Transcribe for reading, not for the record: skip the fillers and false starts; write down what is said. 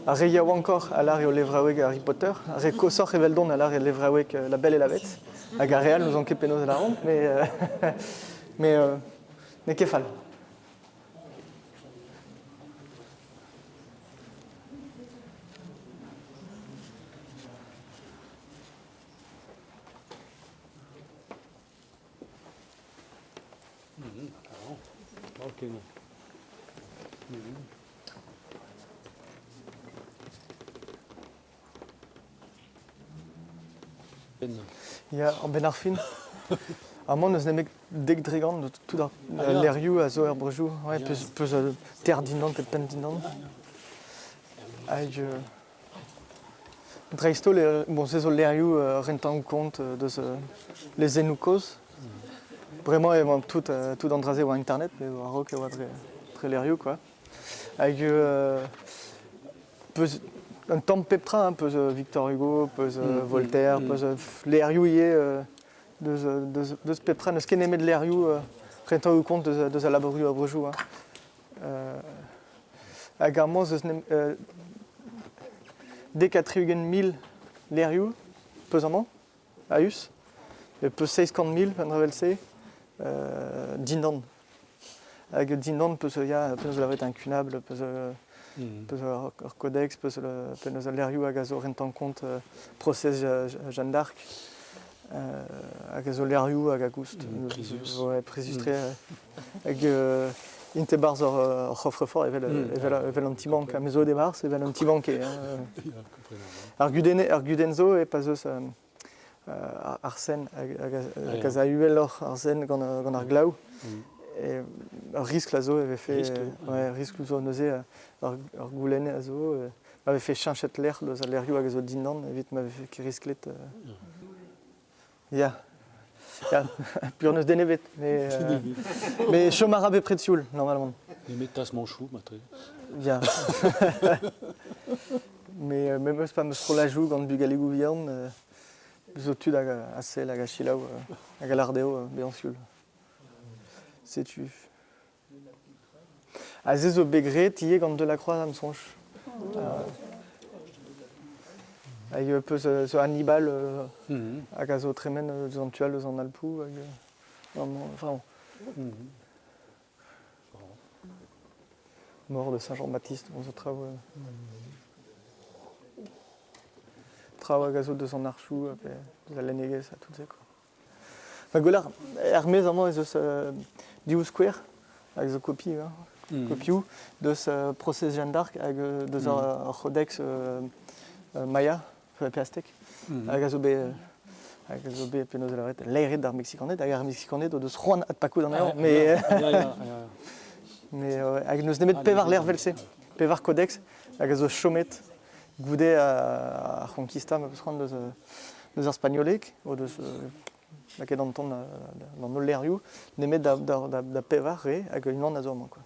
Arre yaou encore à l'art et au levraoueg Harry Potter. Arre kosor eveldon à l'art et levraoueg La Belle et la Bête. Hag a real nous en kepenos la ronde, mais kefal. Ok. Ja, en ben ar fin. Amant eus nemek dek dregant de tout l'erioù a zo er brejou. Ouais, peus ter dindan ket pen dindan. Hag dreisto, bon, c'est zo l'erioù rentan kont deus les enoukos. Vraiment, tout andraze ou internet, mais a rok eo très l'erioù, quoi. Hag peus un tamm peptra, hein, peus Victor Hugo, peus Voltaire, peus l'erioù ie deus peptra, neus ket nemet l'erioù rentan ou kont deus a labourioù a brejou. Hag ar moz eus dek a 300.000 l'erioù, peus amañ, a us, et peus 600.000 an revel-se, dindan. Hag dindan peus lavet incunable, peus ur codex, peus l'erioù hag a zo rentan kont procès Jeanne d'Arc, hag a zo l'erioù hag a goust. Présustre. Hag inte barz ur c'hofrefort evel an ti-bank. A mezo de barz evel an ti-bank. Ar gudenzo e pas eus Arsène hag a uel ar zen gant ar glaou. Et risque la zo avait fait risque zo neuze ar goulenne a zo m'avait fait chanchet l'air de l'erioù hag a zo dindan evit m'avait fait ki risklet ya pur neus denevet mais chom arabe près de Sioul normalement Les métas manchou matre ya mais meus pas meus trolajou gant bugalegou vian zo tud hag a sel hag a chilaou hag a lardeo bean Sioul. Sais-tu? A zez zo begret, tie gant Delacroix am sonj. Hag peus zo Hannibal hag a zo tremen eus an tual eus an Alpou. Mort de Saint-Jean-Baptiste, on zo traoù hag a zo deus an archou, deus a lenegez a tout se. Ma golar, Hermès amañ ez eus diou skouer, hag zo kopi, kopiou, deus procès Jeanne d'Arc, hag deus ar codex Maya, pe aztek, hag a zo bet penaos lavet leiret d'ar Mexikanet, hag ar Mexikanet o deus c'hoant ad pakout an aon, mais hag neus nemet pevar l'ervelse, pevar codex, hag a zo chomet goude a conquista, ma peus c'hoant deus ar spagnolek, o deus ket an ton d'an ol l'erioù, nemet da pevar re hag unan a zo amañ, quoi.